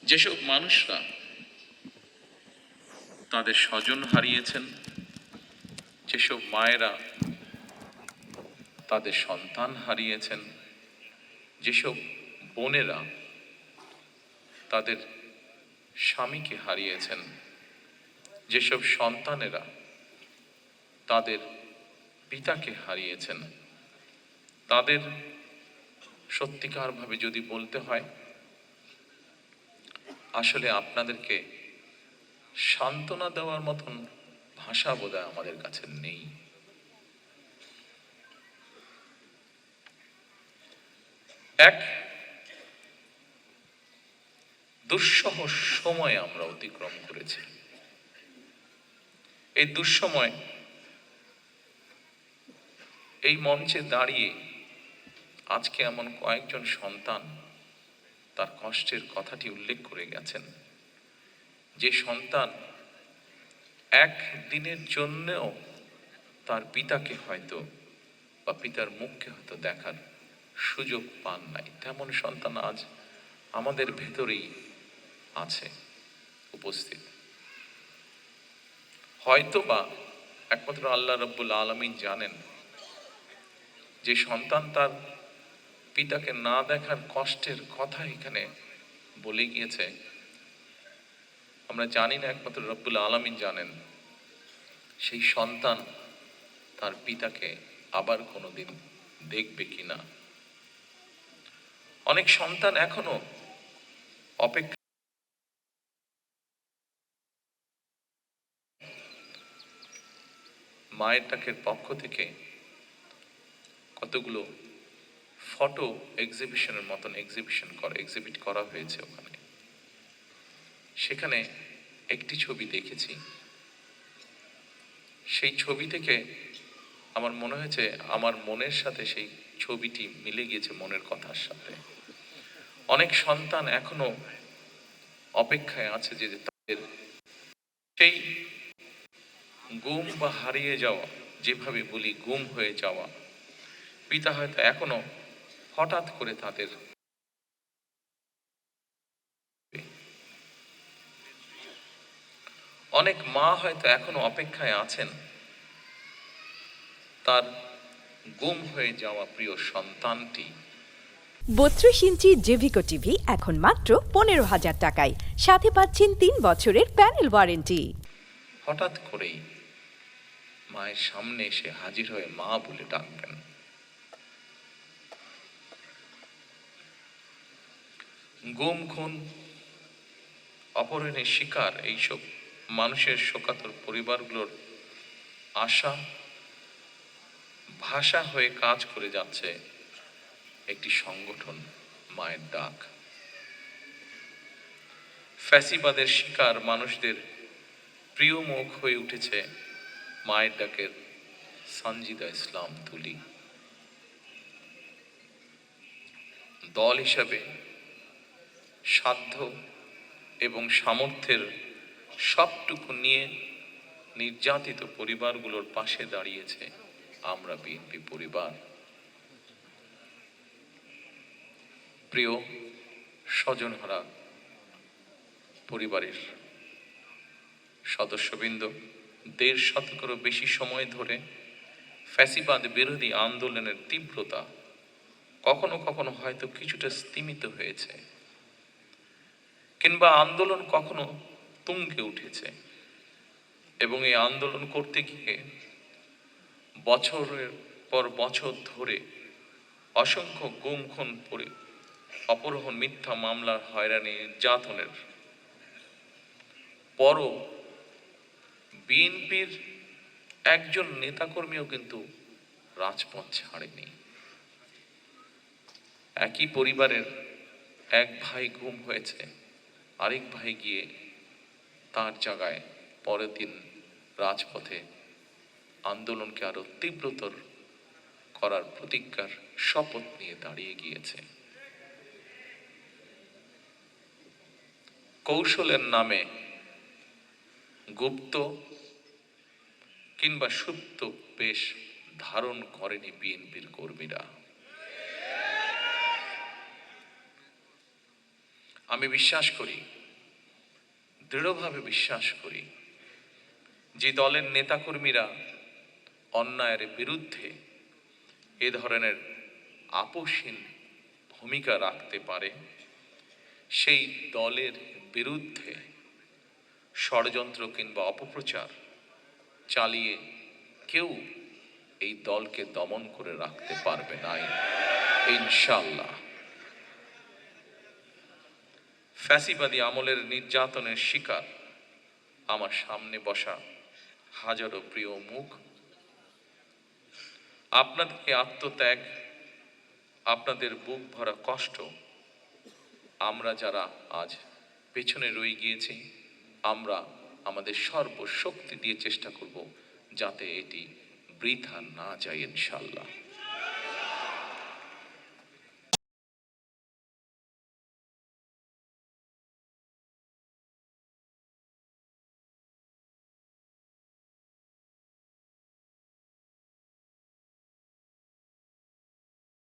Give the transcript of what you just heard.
যেসব মানুষরা তাদের স্বজন হারিয়েছেন, যেসব মায়েরা তাদের সন্তান হারিয়েছেন, যেসব বোনেরা তাদের স্বামীকে হারিয়েছেন, যেসব সন্তানেরা তাদের পিতাকে হারিয়েছেন, তাদের সত্যিকারভাবে যদি বলতে হয়, আসলে আপনাদেরকে সান্ত্বনা দেওয়ার মতন ভাষা বোধহয় আমাদের কাছে নেই। এক দুঃসহ সময় আমরা অতিক্রম করেছি। এই দুঃসময় এই মঞ্চে দাঁড়িয়ে আজকে এমন কয়েকজন সন্তান তার কষ্টের কথাটি উল্লেখ করে গেছেন, যে সন্তান এক দিনের জন্যও তার পিতাকে হয়তো বা পিতার মুখকে হয়তো দেখার সুযোগ পান নাই, তেমন সন্তান আজ আমাদের ভেতরেই আছে উপস্থিত। হয়তো বা একমাত্র আল্লাহ রাব্বুল আলামিন জানেন যে সন্তান তার পিতাকে না দেখার কষ্টের কথা এখানে বলে গিয়েছে। আমরা জানি না, একমাত্র রব্বুল আলামিন জানেন সেই সন্তান তার পিতাকে আবার কোনোদিন দেখবে কিনা। অনেক সন্তান এখনো অপেক্ষা, মায়ের ডাকের পক্ষ থেকে কতগুলো ফটো এক্সিবিশনের মতন এক্সিবিট করা হয়েছে ওখানে। সেখানে একটি ছবি দেখেছি, সেই ছবি থেকে আমার মনে হয়েছে আমার মনের সাথে সেই ছবিটি মিলে গিয়েছে মনের কথার সাথে। অনেক সন্তান এখনো অপেক্ষায় আছে যে তাদের সেই গুম বা হারিয়ে যাওয়া, যেভাবে বলি গুম হয়ে যাওয়া পিতা হয়তো এখনো হঠাৎ করে তাদের, অনেক মা হয়তো এখনো অপেক্ষায় আছেন তার গুম হয়ে যাওয়া প্রিয় সন্তানটি। 32 ইঞ্চি জেভিকো টিভি এখন মাত্র 15,000 টাকায়, সাথে পাচ্ছেন 3 বছরের প্যানেল ওয়ারেন্টি। হঠাৎ করেই মায়ের সামনে এসে হাজির হয়ে মা বলে ডাকবেন। গুম, খুন, অপহরণের শিকার এইসব মানুষের শোকাতুর পরিবারগুলোর আশা ভাষা হয়ে কাজ করে যাচ্ছে একটি সংগঠন, মায়ের ডাক। ফ্যাসিবাদের শিকার মানুষদের প্রিয় মুখ হয়ে উঠেছে মায়ের ডাকের সঞ্জিদা ইসলাম তুলি। দল হিসাবে সাধ্য এবং সামর্থ্যের সবটুকু নিয়ে নির্যাতিত পরিবারগুলোর পাশে দাঁড়িয়েছে আমরা বিএনপি পরিবার। প্রিয় স্বজনহারা পরিবারের সদস্যবৃন্দ, 1.5 শতকেরও বেশি সময় ধরে ফ্যাসিবাদ বিরোধী আন্দোলনের তীব্রতা কখনো কখনো হয়তো কিছুটা স্তিমিত হয়েছে, কিংবা আন্দোলন কখনো তুঙ্গে উঠেছে, এবং এই আন্দোলন করতে গিয়ে বছরের পর বছর ধরে অসংখ্য গুম, খুন, অপহরণ, মিথ্যা মামলার হয়রানি, নির্যাতনের পরও বিএনপির একজন নেতাকর্মীও কিন্তু রাজপথ ছাড়েনি। একই পরিবারের এক ভাই গুম হয়েছে, আরেক ভাই গিয়ে তার জায়গায় পরের দিন রাজপথে আন্দোলনকে আরো তীব্রতর করার প্রতিজ্ঞার শপথ নিয়ে দাঁড়িয়ে গিয়েছে। কৌশলের নামে গুপ্ত কিংবা সুপ্ত বেশ ধারণ করেনি বিএনপির কর্মীরা। আমি বিশ্বাস করি দৃঢ়ভাবে বিশ্বাস করি যে দলের নেতাকর্মীরা অন্যায়ের বিরুদ্ধে এ ধরনের আপোষহীন ভূমিকা রাখতে পারে, সেই দলের বিরুদ্ধে ষড়যন্ত্র কিংবা অপপ্রচার চালিয়ে কেউ এই দলকে দমন করে রাখতে পারবে না ইনশাআল্লাহ। ফ্যাসিবাদী আমলের নির্যাতনের শিকার আমার সামনে বসা হাজারো প্রিয় মুখ, আপনাদের এই আত্মত্যাগ, আপনাদের বুক ভরা কষ্ট, আমরা যারা আজ পেছনে রয়ে গিয়েছি, আমরা আমাদের সর্বশক্তি দিয়ে চেষ্টা করব যাতে এটি বৃথা না যায় ইনশাআল্লাহ।